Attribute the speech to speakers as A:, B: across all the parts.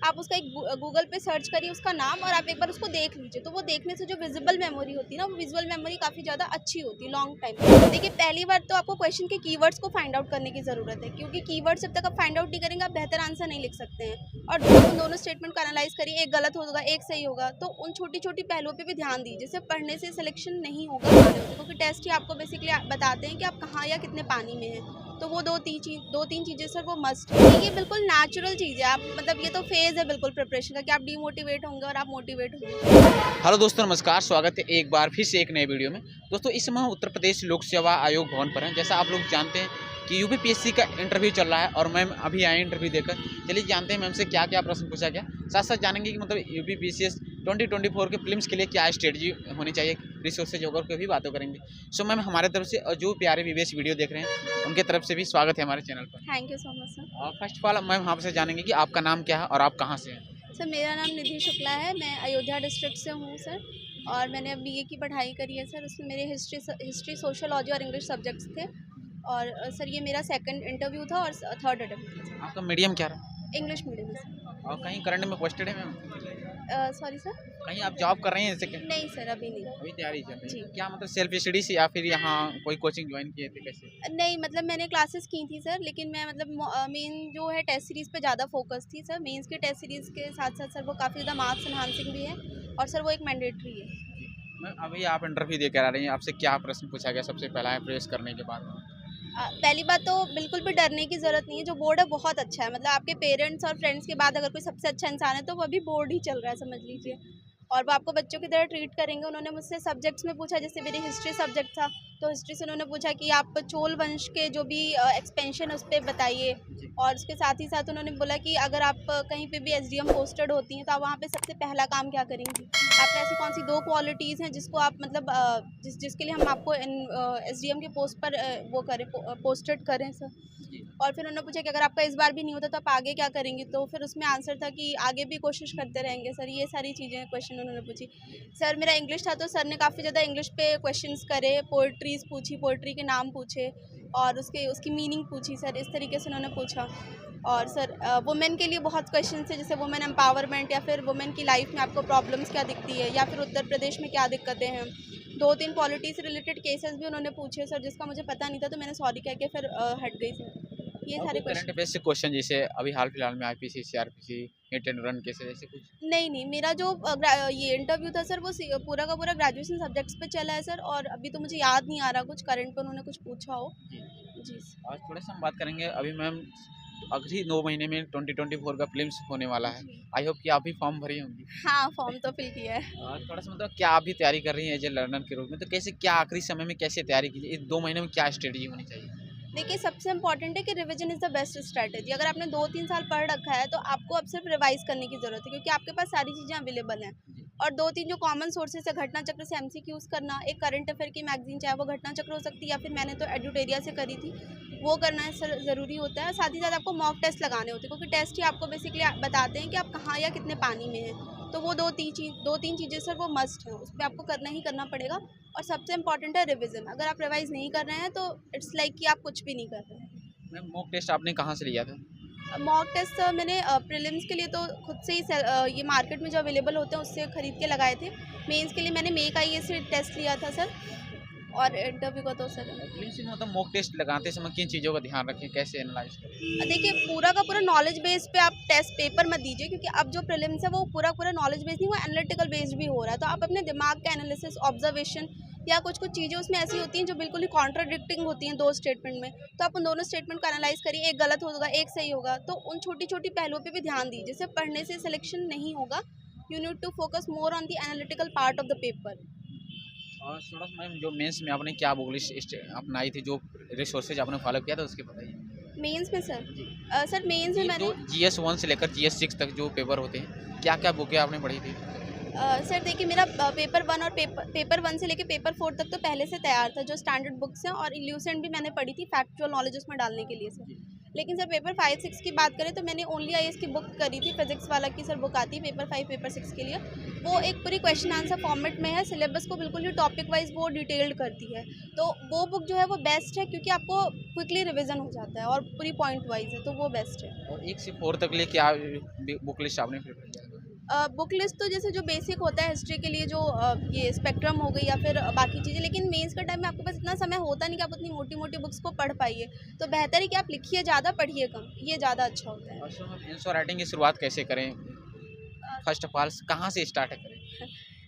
A: आप उसका एक गूगल पे सर्च करिए उसका नाम और आप एक बार उसको देख लीजिए, तो वो देखने से जो विजिबल मेमोरी होती है ना, वो विजुअल मेमोरी काफ़ी ज़्यादा अच्छी होती है लॉन्ग टाइम। देखिए पहली बार तो आपको क्वेश्चन के कीवर्ड्स को फाइंड आउट करने की ज़रूरत है, क्योंकि कीवर्ड जब तक आप फाइंड आउट नहीं करेंगे आप बेहतर आंसर नहीं लिख सकते हैं। और दोनों स्टेटमेंट को एनालाइज करिए, एक गलत होगा एक सही होगा, तो उन छोटी छोटी पहलुओं पे भी ध्यान दीजिए, जिससे पढ़ने से सिलेक्शन नहीं होगा क्योंकि टेस्ट ही आपको बेसिकली बताते हैं कि आप कहाँ या कितने पानी में हैं। तो वो दो तीन चीज़ें सर वो मस्ट है। ये बिल्कुल नेचुरल चीज़ है, आप मतलब ये तो फेज़ है बिल्कुल प्रिपरेशन का कि आप डीमोटिवेट होंगे और आप मोटिवेट होंगे।
B: हेलो दोस्तों, नमस्कार। स्वागत है एक बार फिर से एक नए वीडियो में। दोस्तों, इस समय हम उत्तर प्रदेश लोक सेवा आयोग भवन पर हैं। जैसा आप लोग जानते हैं कि यूपीपीएससी का इंटरव्यू चल रहा है और मैम अभी आए इंटरव्यू देकर। चलिए जानते हैं मैम से क्या क्या प्रश्न पूछा गया, साथ साथ जानेंगे कि मतलब यूपीपीएससी 2024 के प्रीलिम्स के लिए क्या स्ट्रेटजी होनी चाहिए, रिसोर्सेज वगैरह की भी बातें करेंगे। सो मैम, हमारे तरफ से और जो प्यारे विवेश वीडियो देख रहे हैं उनके तरफ से भी स्वागत है हमारे चैनल पर।
A: Thank you so much sir.
B: First of all ma'am आपसे जानेंगे कि आपका नाम क्या है और आप कहाँ से हैं।
A: सर मेरा नाम निधि शुक्ला है, मैं अयोध्या डिस्ट्रिक्ट से हूँ सर, और मैंने अब बीए की पढ़ाई करी है सर। उसमें मेरे हिस्ट्री सोशियोलॉजी और इंग्लिश सब्जेक्ट्स थे। और सर ये मेरा सेकंड इंटरव्यू था और थर्ड अटेम्प्ट था।
B: आपका मीडियम क्या रहा
A: इंग्लिश मीडियम में सर।
B: और कहीं करंट में पोस्टेड है मैम?
A: Sorry sir.
B: कहीं आप जॉब कर रहे हैं जैसे कि?
A: नहीं सर, अभी नहीं।
B: अभी तैयारी चल रही
A: जी।
B: है। क्या मतलब सेल्फ स्टडी से या फिर यहाँ कोई कोचिंग ज्वाइन किए थे कैसे?
A: नहीं मतलब मैंने क्लासेस की थी सर, लेकिन मैं मतलब मेन जो है टेस्ट सीरीज़ पे ज़्यादा फोकस थी सर। मेंस की टेस्ट सीरीज़ के साथ साथ सर वो काफ़ी ज़्यादा मार्क्स एनहांसिंग भी है, और सर वो एक मैंडेटरी है।
B: मैम अभी आप इंटरव्यू देकर आ रही हैं, आपसे क्या प्रश्न पूछा गया सबसे पहला है प्रेस करने के बाद?
A: पहली बात तो बिल्कुल भी डरने की ज़रूरत नहीं है, जो बोर्ड है बहुत अच्छा है। मतलब आपके पेरेंट्स और फ्रेंड्स के बाद अगर कोई सबसे अच्छा इंसान है तो वो अभी बोर्ड ही चल रहा है, समझ लीजिए। और वो आपको बच्चों की तरह ट्रीट करेंगे। उन्होंने मुझसे सब्जेक्ट्स में पूछा, जैसे मेरी हिस्ट्री सब्जेक्ट था, तो हिस्ट्री से उन्होंने पूछा कि आप चोल वंश के जो भी एक्सपेंशन उस पर बताइए। और उसके साथ ही साथ उन्होंने बोला कि अगर आप कहीं पे भी एसडीएम पोस्टेड होती हैं तो आप वहाँ पे सबसे पहला काम क्या करेंगी, आप में ऐसी कौन सी दो क्वालिटीज़ हैं जिसको आप मतलब जिसके लिए हम आपको एसडीएम के पोस्ट पर वो करें, पोस्टेड करें सर। और फिर उन्होंने पूछा कि अगर आपका इस बार भी नहीं होता तो आप आगे क्या करेंगी, तो फिर उसमें आंसर था कि आगे भी कोशिश करते रहेंगे सर। ये सारी चीज़ें क्वेश्चन उन्होंने पूछी। सर मेरा इंग्लिश था तो सर ने काफ़ी ज़्यादा इंग्लिश पे क्वेश्चंस करे, पोइट्रीज़ पूछी, पोइट्री के नाम पूछे और उसकी मीनिंग पूछी सर, इस तरीके से उन्होंने पूछा। और सर वुमेन के लिए बहुत क्वेश्चन थे, जैसे वुमेन एम्पावरमेंट या फिर वुमेन की लाइफ में आपको प्रॉब्लम्स क्या दिखती है, या फिर उत्तर प्रदेश में क्या दिक्कतें हैं। 2-3 पॉलिटी से रिलेटेड केसेस भी उन्होंने पूछे सर, जिसका मुझे पता नहीं था तो मैंने सॉरी कह के फिर हट गई सर। ये सारे
B: करंट
A: क्वेश्चन।
B: बेसिक क्वेश्चन जैसे अभी हाल फिलहाल में IPC CrPC hit and run cases ऐसे कुछ?
A: नहीं, मेरा जो ये इंटरव्यू था सर वो पूरा का पूरा ग्रेजुएशन सब्जेक्ट्स पे चला है सर, और अभी तो मुझे याद नहीं आ रहा कुछ करंट पे उन्होंने कुछ पूछा हो। जी सर।
B: आज थोड़ा सा हम बात करेंगे अभी मैम, अगली 9 महीने में 2024 का प्रीलिम्स होने वाला है। आई होप कि आप भी फॉर्म भरी होंगी।
A: हाँ, फॉर्म तो फिल किया है।
B: थोड़ा सा मतलब क्या आप भी तैयारी कर रही हैं एज ए लर्नर के रूप में, तो कैसे क्या आखिरी समय में कैसे तैयारी कीजिए, इस 2 महीने में क्या स्ट्रेटजी होनी चाहिए?
A: देखिए सबसे इम्पॉर्टेंट है कि revision is the best strategy. अगर आपने 2-3 साल पढ़ रखा है तो आपको अब सिर्फ रिवाइज करने की ज़रूरत है, क्योंकि आपके पास सारी चीज़ें अवेलेबल हैं। और 2-3 जो कॉमन सोर्सेज है, घटना चक्र से एमसीक्यूज़ करना, एक करंट अफेयर की मैगजीन, चाहे वो घटना चक्र हो सकती है या फिर मैंने तो एडुटेरिया से करी थी, वो करना है सर, ज़रूरी होता है। साथ ही साथ आपको मॉक टेस्ट लगाने होते हैं, क्योंकि टेस्ट ही आपको बेसिकली बताते हैं कि आप कहाँ या कितने पानी में हैं। तो वो 2-3 चीज़ें सर वो मस्ट हैं, उस पर आपको करना ही करना पड़ेगा। और सबसे इम्पॉर्टेंट है रिविज़न। अगर आप रिवाइज़ नहीं कर रहे हैं तो इट्स लाइक कि आप कुछ भी नहीं कर रहे हैं।
B: मैम मॉक टेस्ट आपने कहाँ से लिया था?
A: मॉक टेस्ट मैंने प्रीलिम्स के लिए तो खुद से ही ये मार्केट में जो अवेलेबल होते हैं उससे ख़रीद के लगाए थे। मेंस के लिए मैंने मेक आई से टेस्ट लिया था सर, और इंटरव्यू का तो सर
B: प्रीलिम्स में मतलब मॉक टेस्ट लगाते समय किन चीज़ों का ध्यान रखें, कैसे एनालाइज करें?
A: देखिए पूरा का पूरा नॉलेज बेस पे आप टेस्ट पेपर मत दीजिए, क्योंकि अब जो प्रीलिम्स है वो पूरा पूरा नॉलेज बेस नहीं, वो एनालिटिकल बेस्ड भी हो रहा है। तो आप अपने दिमाग का एनालिसिस, ऑब्जर्वेशन, या कुछ कुछ चीज़ें उसमें ऐसी होती हैं जो बिल्कुल ही कॉन्ट्राडिक्टिंग होती हैं दो स्टेटमेंट में, तो आप उन दोनों स्टेटमेंट को एनालाइज करिए, एक गलत होगा एक सही होगा, तो उन छोटी छोटी पहलुओं पे भी ध्यान दीजिए, जिससे पढ़ने से सिलेक्शन नहीं होगा। You need to focus more on the analytical part of the paper.
B: और थोड़ा सा मैम जो मेंस में आपने क्या बुकलिश अपनाई थी, जो रिसोर्सेज आपने फॉलो किया था उसके बताइए।
A: मेंस में सर सर मेंस में मैंने
B: जो जीएस 1 से लेकर जीएस 6 तक जो पेपर होते हैं, क्या क्या बुकें आपने पढ़ी थी?
A: सर देखिए मेरा पेपर 1 और पेपर 1 से लेके पेपर 4 तक तो पहले से तैयार था, जो स्टैंडर्ड बुक्स हैं, और इल्यूसेंट भी मैंने पढ़ी थी, फैक्चुअल नॉलेज उसमें डालने के लिए सर। लेकिन सर पेपर 5-6 की बात करें तो मैंने ओनली आईएएस की बुक करी थी, फिजिक्स वाला की सर बुक आती है पेपर 5 पेपर 6 के लिए। वो एक पूरी क्वेश्चन आंसर फॉर्मेट में है, सिलेबस को बिल्कुल ही टॉपिक वाइज वो डिटेल्ड करती है। तो वो बुक जो है वो बेस्ट है क्योंकि आपको क्विकली रिवीजन हो जाता है और पूरी पॉइंट वाइज है, तो वो बेस्ट है।
B: और 1 से 4 तक लिए क्या बुक लिस्ट आपने प्रेफ़र किया?
A: बुक लिस्ट तो जैसे जो बेसिक होता है हिस्ट्री के लिए जो ये स्पेक्ट्रम हो गई या फिर बाकी चीज़ें, लेकिन मेंस के टाइम में आपके पास इतना समय होता नहीं कि आप उतनी मोटी मोटी बुक्स को पढ़ पाइए, तो बेहतर है कि आप लिखिए ज़्यादा पढ़िए कम, ये ज़्यादा अच्छा होता है।
B: और सो हम आंसर राइटिंग की शुरुआत कैसे करें? फर्स्ट ऑफ ऑल कहाँ से स्टार्ट करें?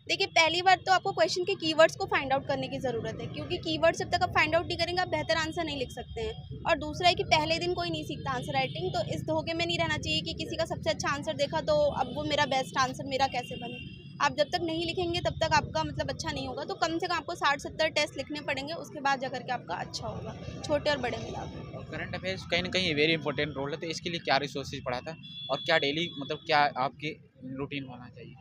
A: देखिए पहली बार तो आपको क्वेश्चन के कीवर्ड्स को फाइंड आउट करने की ज़रूरत है, क्योंकि कीवर्ड्स जब तक आप फाइंड आउट नहीं करेंगे आप बेहतर आंसर नहीं लिख सकते हैं। और दूसरा है कि पहले दिन कोई नहीं सीखता आंसर राइटिंग, तो इस धोखे में नहीं रहना चाहिए कि किसी का सबसे अच्छा आंसर देखा तो अब वो मेरा बेस्ट आंसर मेरा कैसे बने। आप जब तक नहीं लिखेंगे तब तक आपका मतलब अच्छा नहीं होगा, तो कम से कम आपको 60-70 टेस्ट लिखने पड़ेंगे, उसके बाद जाकर के आपका अच्छा होगा, छोटे और बड़े मिला के।
B: और करंट अफेयर्स कहीं न कहीं वेरी इंपॉर्टेंट रोल है, तो इसके लिए क्या रिसोर्सेज पढ़ा था और क्या डेली मतलब क्या आपकी रूटीन होना चाहिए?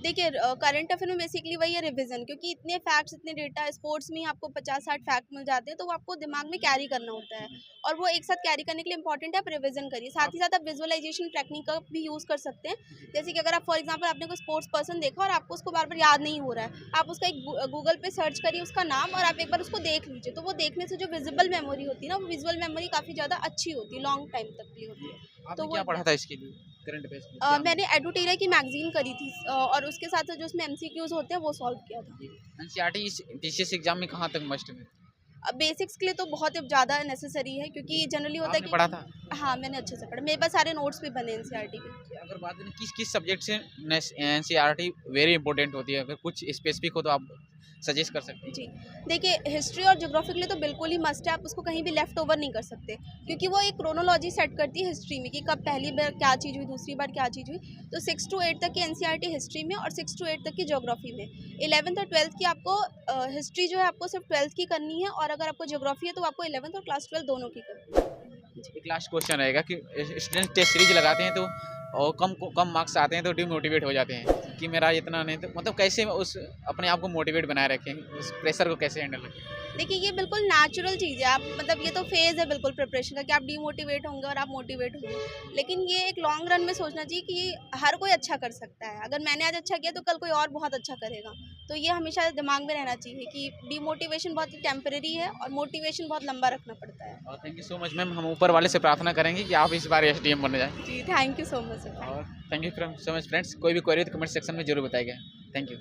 A: देखिए करंट अफेयर में बेसिकली वही है रिवीजन, क्योंकि इतने फैक्ट्स इतने डेटा स्पोर्ट्स में ही आपको 50-60 फैक्ट मिल जाते हैं, तो वो आपको दिमाग में कैरी करना होता है और वो एक साथ कैरी करने के लिए इंपॉर्टेंट है आप रिवीजन करिए। साथ ही साथ आप विजुअलाइजेशन टेक्निक का भी यूज़ कर सकते हैं। जैसे कि अगर आप फॉर एग्जांपल आपने कोई स्पोर्ट्स पर्सन देखा और आपको उसको बार बार याद नहीं हो रहा है, आप उसका एक गूगल पे सर्च करिए उसका नाम और आप एक बार उसको देख लीजिए, तो वो देखने से जो विजिबल मेमोरी होती है ना, वो विजुअल मेमोरी काफ़ी ज़्यादा अच्छी होती है, लॉन्ग टाइम तक के लिए होती है।
B: आपने
A: तो
B: क्या
A: वो
B: पढ़ा था इसके लिए? करंट अफेयर्स के लिए क्या
A: मैंने एडुटेरिया की मैगजीन करी थी और उसके साथ जो उसमें एमसीक्यूज होते हैं वो सॉल्व किया था।
B: एनसीईआरटी इस पीसीएस एग्जाम में कहाँ तक मस्ट में?
A: बेसिक्स के लिए तो बहुत ज़्यादा नेसेसरी है, क्योंकि जनरली होता है
B: आपने
A: कि
B: पढ़ा था?
A: हाँ, मैंने अच्छे से पढ़ा, मेरे पास सारे नोट्स भी बने एनसीईआरटी के।
B: अगर बात करें किस सब्जेक्ट से एनसीईआरटी वेरी इंपॉर्टेंट होती है, अगर कुछ स्पेसिफिक हो तो आप सजेस्ट कर सकते हैं?
A: जी, देखिए हिस्ट्री और ज्योग्राफी के लिए तो बिल्कुल ही मस्ट है, आप उसको कहीं भी लेफ्ट ओवर नहीं कर सकते, क्योंकि वो एक क्रोनोलॉजी सेट करती है हिस्ट्री में कि कब पहली बार क्या चीज़ हुई, दूसरी बार क्या चीज़ हुई। तो 6 to 8 तक की एनसीईआरटी हिस्ट्री में और 6 to 8 तक की ज्योग्राफी में। 11th और 12th की आपको हिस्ट्री जो है आपको सिर्फ 12th की करनी है, और अगर आपको ज्योग्राफी है तो आपको 11th और क्लास 12 दोनों की करनी है।
B: एक लास्ट क्वेश्चन रहेगा कि स्टूडेंट टेस्ट सीरीज लगाते हैं तो और कम मार्क्स आते हैं तो डिमोटिवेट हो जाते हैं कि मेरा इतना नहीं, तो मतलब कैसे उस अपने आप को मोटिवेट बनाए रखें, उस प्रेशर को कैसे हैंडल करें?
A: देखिए ये बिल्कुल नेचुरल चीज़ है, आप मतलब ये तो फेज़ है बिल्कुल प्रिपरेशन का कि आप डीमोटिवेट होंगे और आप मोटिवेट होंगे। लेकिन ये एक लॉन्ग रन में सोचना चाहिए कि हर कोई अच्छा कर सकता है। अगर मैंने आज अच्छा किया तो कल कोई और बहुत अच्छा करेगा। तो ये हमेशा दिमाग में रहना चाहिए कि डीमोटिवेशन बहुत टेम्परेरी है और मोटिवेशन बहुत लंबा रखना पड़ता है।
B: और thank you so much ma'am, हम ऊपर वाले से प्रार्थना करेंगे कि आप इस बार एसडीएम बन जाए।
A: जी, थैंक यू सो मच।
B: और thank you so much friends, कोई भी क्वेरी तो कमेंट सेक्शन में जरूर बताइएगा। Thank you.